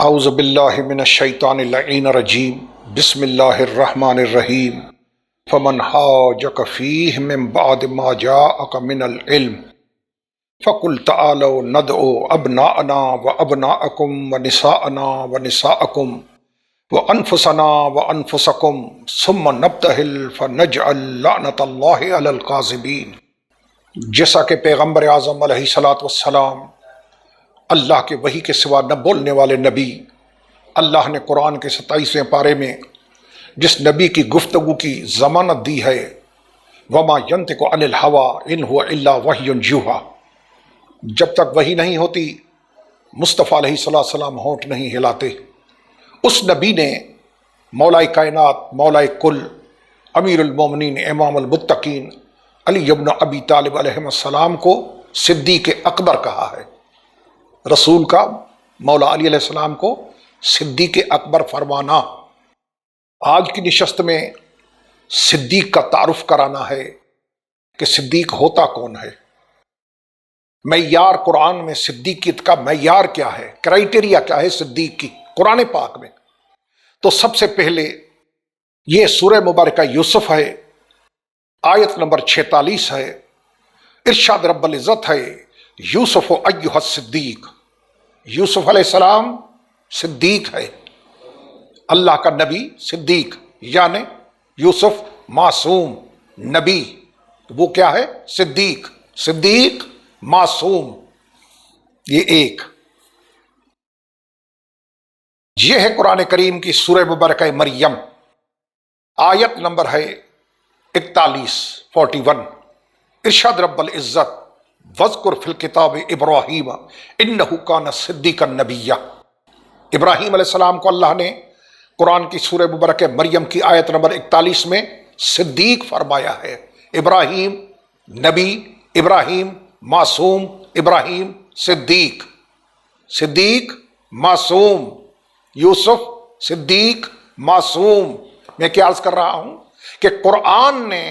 اعوذ باللہ من الشیطان اللعین الرجیم بسم اللہ الرحمن الرحیم فمن حاجک فیہ من بعد ما جاءک من العلم فقل تعالوا ندعو ابناءنا وابناءکم ونساءنا ونساءکم وانفسنا وانفسکم ثم نبتہل فنجعل لعنت اللہ علی الکاذبین۔ جیسا کہ پیغمبر اعظم علیہ السلام اللہ کے وحی کے سوا نہ بولنے والے نبی، اللہ نے قرآن کے 27ویں پارے میں جس نبی کی گفتگو کی ضمانت دی ہے، وما ینطق عن الہوی ان هو الا وحی یوحی، جب تک وحی نہیں ہوتی مصطفیٰ علیہ السلام ہونٹ نہیں ہلاتے۔ اس نبی نے مولا کائنات، مولا کل، امیر المومنین، امام المتقین علی ابن ابی طالب علیہ السلام کو صدیق اکبر کہا ہے۔ رسول کا مولا علی علیہ السلام کو صدیق اکبر فرمانا۔ آج کی نشست میں صدیق کا تعارف کرانا ہے کہ صدیق ہوتا کون ہے، معیار قرآن میں صدیقیت کا معیار کیا ہے، کرائیٹیریا کیا ہے صدیق کی قرآن پاک میں۔ تو سب سے پہلے یہ سورہ مبارکہ یوسف ہے، آیت نمبر 46 ہے، ارشاد رب العزت ہے، یوسف ایھا الصدیق، یوسف علیہ السلام صدیق ہے، اللہ کا نبی صدیق، یعنی یوسف معصوم نبی، وہ کیا ہے؟ صدیق، صدیق معصوم۔ یہ ایک، یہ ہے قرآن کریم کی سورہ مبارکہ مریم، آیت نمبر ہے 41 ارشاد رب العزت، وَاذْكُرْ فِي الْكِتَابِ إِبْرَاهِيمَ إِنَّهُ كَانَ صِدِّيقًا نَبِيًّا۔ ابراہیم علیہ السلام کو اللہ نے قرآن کی سورہ مبارکہ مریم کی آیت نمبر 41 میں صدیق فرمایا ہے۔ ابراہیم نبی، ابراہیم معصوم، ابراہیم صدیق، صدیق معصوم، یوسف صدیق معصوم۔ میں کیا عرض کر رہا ہوں کہ قرآن نے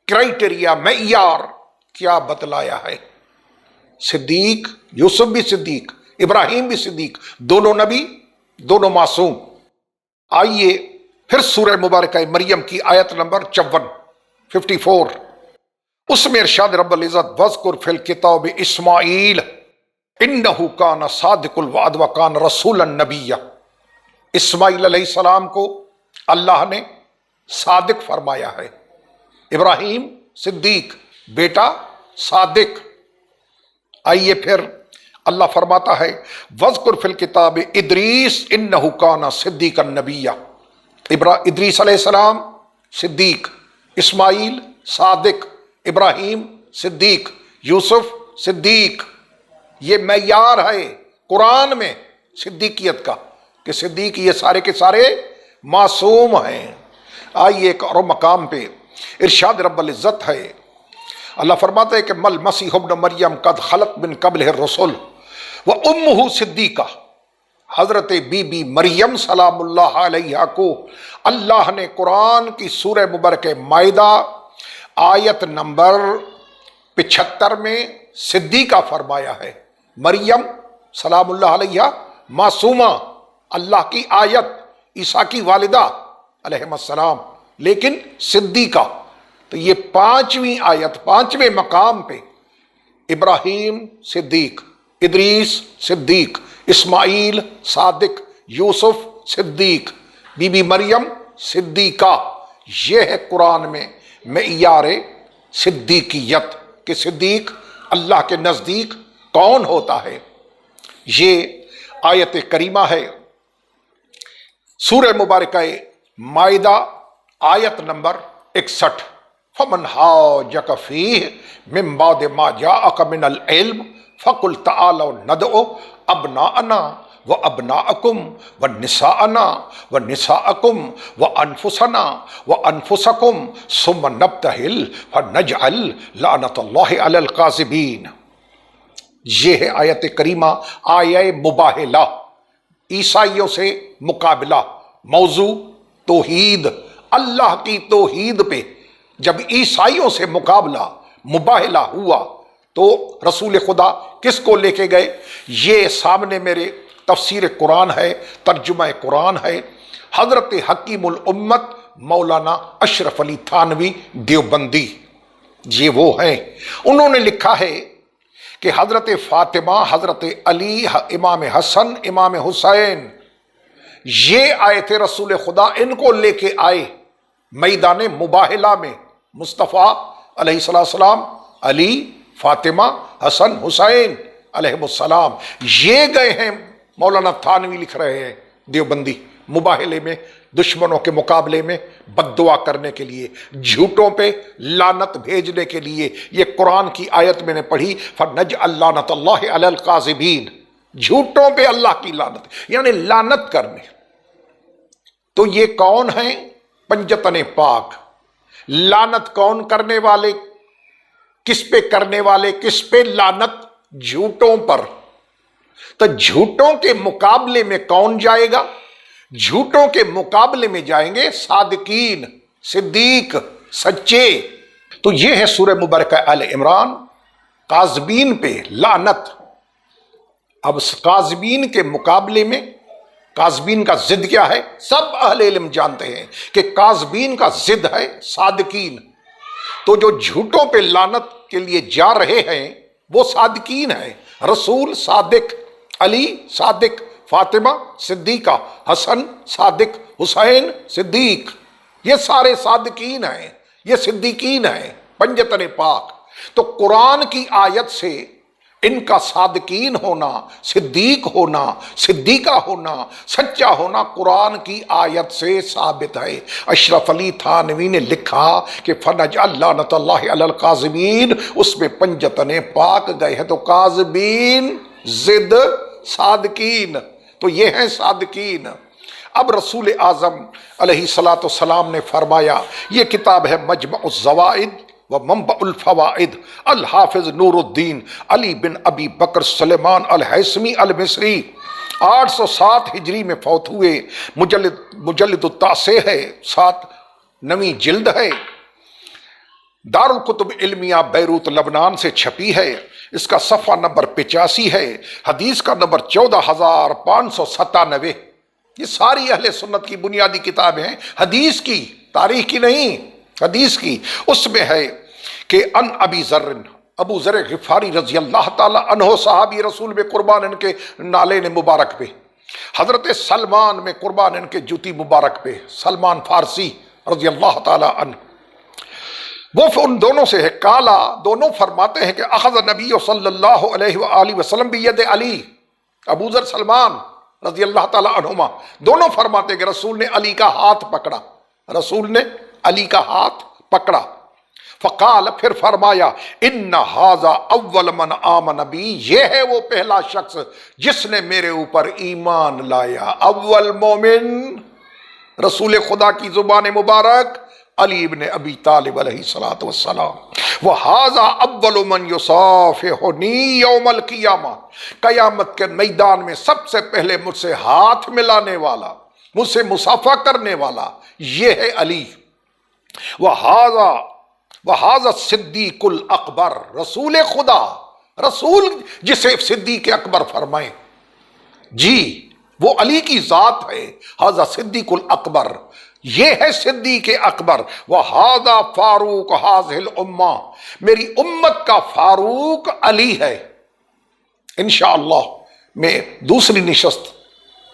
کرائیٹیریا، معیار کیا بتلایا ہے۔ صدیق، یوسف بھی صدیق، ابراہیم بھی صدیق، دونوں نبی، دونوں معصوم۔ آئیے پھر سورہ مبارکہ مریم کی آیت نمبر 54 اس میں ارشاد رب العزت، وَاذْكُرْ فِي الْكِتَابِ إِسْمَاعِيلَ إِنَّهُ كَانَ صَادِقُ الْوَعْدِ وَكَانَ رَسُولًا نَبِيًّا۔ اسماعیل علیہ السلام کو اللہ نے صادق فرمایا ہے، ابراہیم صدیق، بیٹا صادق۔ آئیے پھر اللہ فرماتا ہے، وَاذْكُرْ فِي الْكِتَابِ إِدْرِيسَ إِنَّهُ كَانَ صِدِّيقًا نَبِيًّا۔ ادریس علیہ السلام صدیق، اسماعیل صادق، ابراہیم صدیق، یوسف صدیق۔ یہ معیار ہے قرآن میں صدیقیت کا کہ صدیق یہ سارے کے سارے معصوم ہیں۔ آئیے ایک اور مقام پہ ارشاد رب العزت ہے، اللہ فرماتا ہے کہ مل مسیح ابن مریم قد خلت من قبلہ الرسل وامہ صدیقہ۔ حضرت بی بی مریم سلام اللہ علیہا کو اللہ نے قرآن کی سورہ مبارکہ مائدہ آیت نمبر 75 میں صدیقہ فرمایا ہے۔ مریم سلام اللہ علیہا معصومہ، اللہ کی آیت، عیسیٰ کی والدہ علیہ السلام، لیکن صدیقہ۔ تو یہ 5ویں آیت، 5ویں مقام پہ ابراہیم صدیق، ادریس صدیق، اسماعیل صادق، یوسف صدیق، بی بی مریم صدیقہ۔ یہ ہے قرآن میں معیار صدیقیت کہ صدیق اللہ کے نزدیک کون ہوتا ہے۔ یہ آیت کریمہ ہے سورہ مبارکہ مائدہ آیت نمبر 61، فمن حاجک فیہ من بعد ما جاءک من العلم فقل تعالوا ندعو ابناءنا وابناءکم ونساءنا ونساءکم وانفسنا وانفسکم ثم نبتہل فنجعل لعنت اللہ علی الکاذبین۔ یہ ہے آیت کریمہ، آیہ مباہلہ، عیسائیوں سے مقابلہ، موضوع توحید، اللہ کی توحید پہ جب عیسائیوں سے مقابلہ مباہلہ ہوا تو رسول خدا کس کو لے کے گئے؟ یہ سامنے میرے تفسیر قرآن ہے، ترجمہ قرآن ہے، حضرت حکیم الامت مولانا اشرف علی تھانوی دیوبندی، یہ وہ ہیں۔ انہوں نے لکھا ہے کہ حضرت فاطمہ، حضرت علی، امام حسن، امام حسین، یہ آئے تھے رسول خدا، ان کو لے کے آئے میدان مباہلہ میں، مصطفیٰ علیہ السلام، علی، فاطمہ، حسن، حسین علیہ السلام، یہ گئے ہیں۔ مولانا تھانوی لکھ رہے ہیں دیوبندی، مباہلے میں، دشمنوں کے مقابلے میں بد دعا کرنے کے لیے، جھوٹوں پہ لعنت بھیجنے کے لیے۔ یہ قرآن کی آیت میں نے پڑھی، فَنَجْعَلْ لَعْنَتَ اللَّهِ عَلَى الْكَاذِبِينَ، جھوٹوں پہ اللہ کی لعنت، یعنی لعنت کرنے۔ تو یہ کون ہیں؟ پنجتن پاک۔ لعنت کون کرنے والے؟ کس پہ کرنے والے؟ کس پہ لعنت؟ جھوٹوں پر۔ تو جھوٹوں کے مقابلے میں کون جائے گا؟ جھوٹوں کے مقابلے میں جائیں گے صادقین، صدیق، سچے۔ تو یہ ہے سورہ مبارکہ آل عمران، کاذبین پہ لعنت۔ اب کاذبین کے مقابلے میں، کاذبین کا ضد کیا ہے؟ سب اہل علم جانتے ہیں کہ کاذبین کا ضد ہے صادقین۔ تو جو جھوٹوں پہ لعنت کے لیے جا رہے ہیں وہ صادقین ہیں، رسول صادق، علی صادق، فاطمہ صدیقہ، حسن صادق، حسین صدیق، یہ سارے صادقین ہیں، یہ صدیقین ہیں، پنجتن پاک۔ تو قرآن کی آیت سے ان کا صادقین ہونا، صدیق ہونا، صدیقہ ہونا، سچا ہونا قرآن کی آیت سے ثابت ہے۔ اشرف علی تھانوی نے لکھا کہ فَنَجْعَلْ لَعْنَتَ اللَّهِ عَلَى الْكَاذِبِينَ، اس میں پنجتن پاک گئے ہیں، تو کاذبین ضد صادقین، تو یہ ہیں صادقین۔ اب رسول اعظم علیہ السلام نے فرمایا، یہ کتاب ہے مجمع الزوائد و منبع الفوائد، الحافظ نور الدین علی بن ابی بکر سلیمان الحیثمی المصری، 807 ہجری میں فوت ہوئے، مجلد التاسع ہے، 7 جلد ہے، دارالکتب علمیہ بیروت لبنان سے چھپی ہے، اس کا صفحہ نمبر 85 ہے، حدیث کا نمبر 14597۔ یہ ساری اہل سنت کی بنیادی کتابیں ہیں، حدیث کی، تاریخ کی نہیں، حدیث کی۔ اس میں ہے کہ ان ابی ذر، ابو ذر غفاری رضی اللہ تعالی عنہ، صحابی رسول میں قربان ان کے نالے نے مبارک پہ، حضرت سلمان میں قربان ان کے جوتی مبارک پہ، سلمان فارسی رضی اللہ تعالی عنہ، وہ ان دونوں سے ہے، کالا، دونوں فرماتے ہیں کہ اخذ نبی صلی اللہ علیہ وآلہ وسلم بید علی، ابو ذر سلمان رضی اللہ تعالی عنہما دونوں فرماتے ہیں کہ رسول نے علی کا ہاتھ پکڑا، رسول نے علی کا ہاتھ پکڑا۔ فقال، پھر فرمایا، ان ھذا اول من آمن بی، یہ ہے وہ پہلا شخص جس نے میرے اوپر ایمان لایا۔ اول مومن رسول خدا کی زبان مبارک علی ابن ابی طالب علیہ السلام۔ وَهَذَا أَوَّلُ مَنْ يُصَافِحُنِي يَوْمَ الْقِيَامَةِ، قیامت کے میدان میں سب سے پہلے مجھ سے ہاتھ ملانے والا، مجھ سے مصافحہ کرنے والا یہ ہے علی۔ وَهَذَا الصِّدِّيقُ الْأَكْبَرُ، رسول خدا، رسول جسے صدیق اکبر فرمائیں، جی وہ علی کی ذات ہے۔ ھذا صدیق الاکبر، یہ ہے صدیق اکبر۔ وَھذا فاروق ھذہ الامہ، میری امت کا فاروق علی ہے۔ انشاءاللہ میں دوسری نشست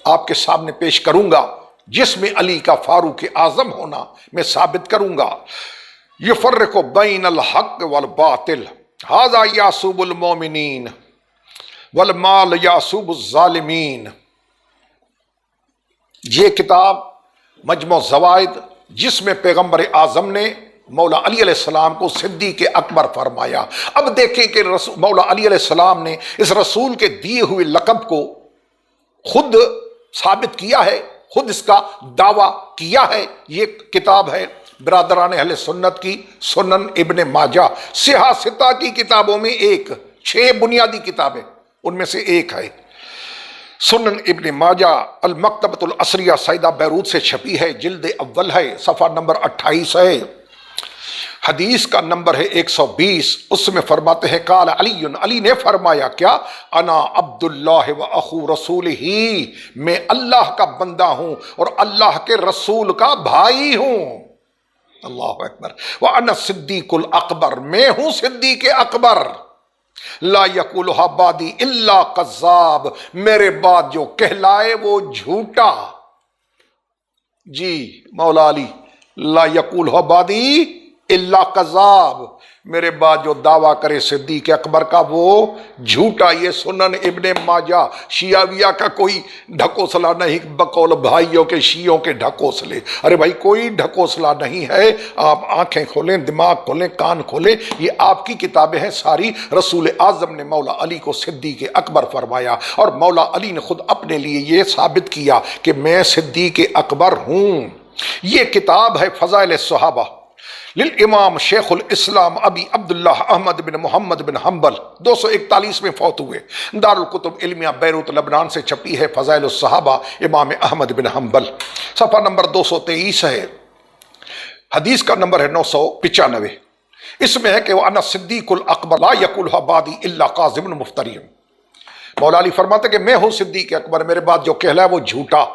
آپ کے سامنے پیش کروں گا جس میں علی کا فاروق اعظم ہونا میں ثابت کروں گا۔ یفرق بین الحق والباطل، ھذا یعصب المؤمنین والمال یعصب الظالمین۔ یہ کتاب مجموع زوائد، جس میں پیغمبر اعظم نے مولا علی علیہ السلام کو صدیق اکبر فرمایا۔ اب دیکھیں کہ مولا علی علیہ السلام نے اس رسول کے دیے ہوئے لقب کو خود ثابت کیا ہے، خود اس کا دعویٰ کیا ہے۔ یہ کتاب ہے برادران اہل سنت کی سنن ابن ماجہ، سیاہ ستہ کی کتابوں میں ایک، 6 بنیادی کتابیں ان میں سے ایک ہے۔ سنن ابن ماجہ المکتبۃ العصریہ سیدہ بیروت سے چھپی ہے، جلد اول ہے، صفحہ نمبر 28 ہے۔ حدیث کا نمبر ہے 120، اس میں فرماتے ہیں قال علی، علی نے فرمایا کیا؟ انا عبداللہ و اخو رسول ہی، میں اللہ کا بندہ ہوں اور اللہ کے رسول کا بھائی ہوں۔ اللہ اکبر۔ وانا صدیق الاکبر، میں ہوں صدیق اکبر۔ لا یقولها بعدی الا کذاب، میرے بعد جو کہلائے وہ جھوٹا۔ جی مولا علی، لا یقولها بعدی الا کذاب، میرے بعد جو دعویٰ کرے صدیق اکبر کا وہ جھوٹا۔ یہ سنن ابن ماجہ، شیعویہ کا کوئی ڈھکوسلا نہیں، بقول بھائیوں کے شیعوں کے ڈھکوسلے۔ ارے بھائی کوئی ڈھکوسلا نہیں ہے، آپ آنکھیں کھولیں، دماغ کھولیں، کان کھولیں، یہ آپ کی کتابیں ہیں ساری۔ رسول اعظم نے مولا علی کو صدیق اکبر فرمایا، اور مولا علی نے خود اپنے لیے یہ ثابت کیا کہ میں صدیق اکبر ہوں۔ یہ کتاب ہے فضائل صحابہ للامام شیخ الاسلام ابی عبداللہ احمد بن محمد بن حنبل، 241 میں فوت ہوئے، دارالکتب علمیہ بیروت لبنان سے چھپی ہے۔ فضائل الصحابہ امام احمد بن حنبل، صفحہ نمبر 223 ہے، حدیث کا نمبر ہے 995۔ اس میں ہے کہ وَأَنَا صِدِّيقُ الْأَكْبَرُ لَا يَقُولُهَا بَعْدِي إِلَّا كَاذِبٌ مُفْتَرٍ۔ مولا علی فرماتے کہ میں ہوں صدیق اکبر، میرے بعد جو کہلا ہے وہ جھوٹا۔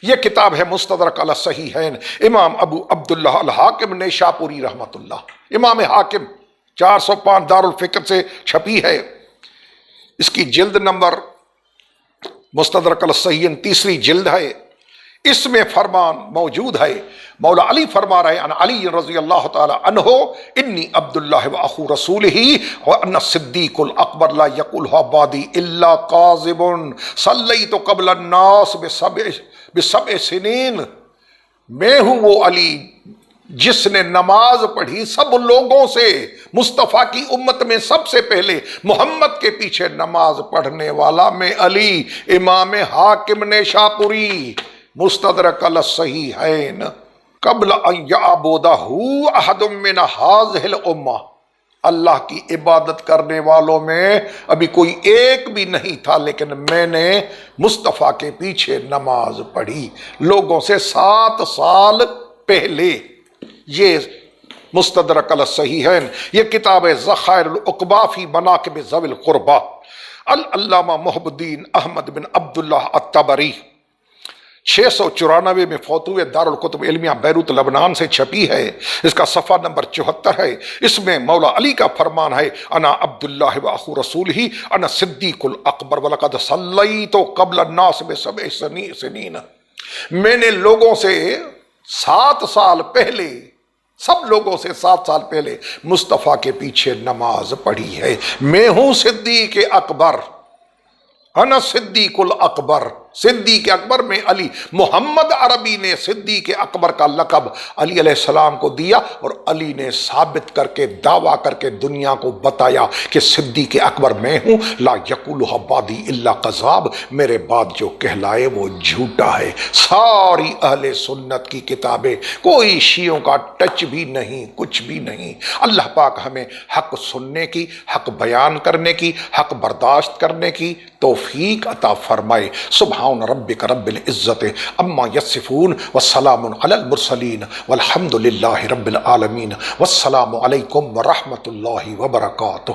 یہ کتاب ہے مستدرک علی الصحیحین، امام ابو عبداللہ الحاکم نیشاپوری رحمت اللہ، امام حاکم، 405 دارالفکر سے چھپی ہے۔ اس کی جلد نمبر مستدرک علی الصحیحین تیسری جلد ہے، اس میں فرمان موجود ہے۔ مولا علی فرما رہے ہیں ان علی رضی اللہ تعالی عنہ انی عبداللہ و اخو رسولہ وان الصدیق الاکبر لا یقولها بعدی الا کاذب صلیت قبل الناس بسبع سنین، میں ہوں وہ علی جس نے نماز پڑھی سب لوگوں سے، مصطفیٰ کی امت میں سب سے پہلے محمد کے پیچھے نماز پڑھنے والا میں علی، امام حاکم نیشاپوری، مستدرک علی الصحیحین، قبل ان یعبدہ احد من ہذہ الامہ، اللہ کی عبادت کرنے والوں میں ابھی کوئی ایک بھی نہیں تھا، لیکن میں نے مصطفیٰ کے پیچھے نماز پڑھی لوگوں سے 7 سال پہلے۔ یہ مستدرک علی الصحیحین، یہ کتاب ہے ذخائر العقبہ فی مناقب ذوی القربہ، العلامہ محب الدین احمد بن عبداللہ الطبری، 694 میں فوت ہوئے، دارالکتب علمیہ بیروت لبنان سے چھپی ہے۔ اس کا صفحہ نمبر 74 ہے، اس میں مولا علی کا فرمان ہے انا عبداللہ و اخو رسول ہی انا صدیق الاکبر ولقد صلیت قبل الناس بسبع سنین، میں نے لوگوں سے 7 سال پہلے، سب لوگوں سے 7 سال پہلے مصطفیٰ کے پیچھے نماز پڑھی ہے۔ میں ہوں صدیق اکبر، انا صدیق الاکبر، صدیق اکبر میں علی۔ محمد عربی نے صدیق اکبر کا لقب علی علیہ السلام کو دیا، اور علی نے ثابت کر کے دعویٰ کر کے دنیا کو بتایا کہ صدیق اکبر میں ہوں، لا یقولها بعدی الا کذاب، میرے بعد جو کہلائے وہ جھوٹا ہے۔ ساری اہل سنت کی کتابیں، کوئی شیعوں کا ٹچ بھی نہیں، کچھ بھی نہیں۔ اللہ پاک ہمیں حق سننے کی، حق بیان کرنے کی، حق برداشت کرنے کی توفیق عطا فرمائے۔ سبحان ربک رب العزت اما یصفون والسلام علی المرسلین والحمد للہ رب العالمین، والسلام علیکم ورحمۃ اللہ وبرکاتہ۔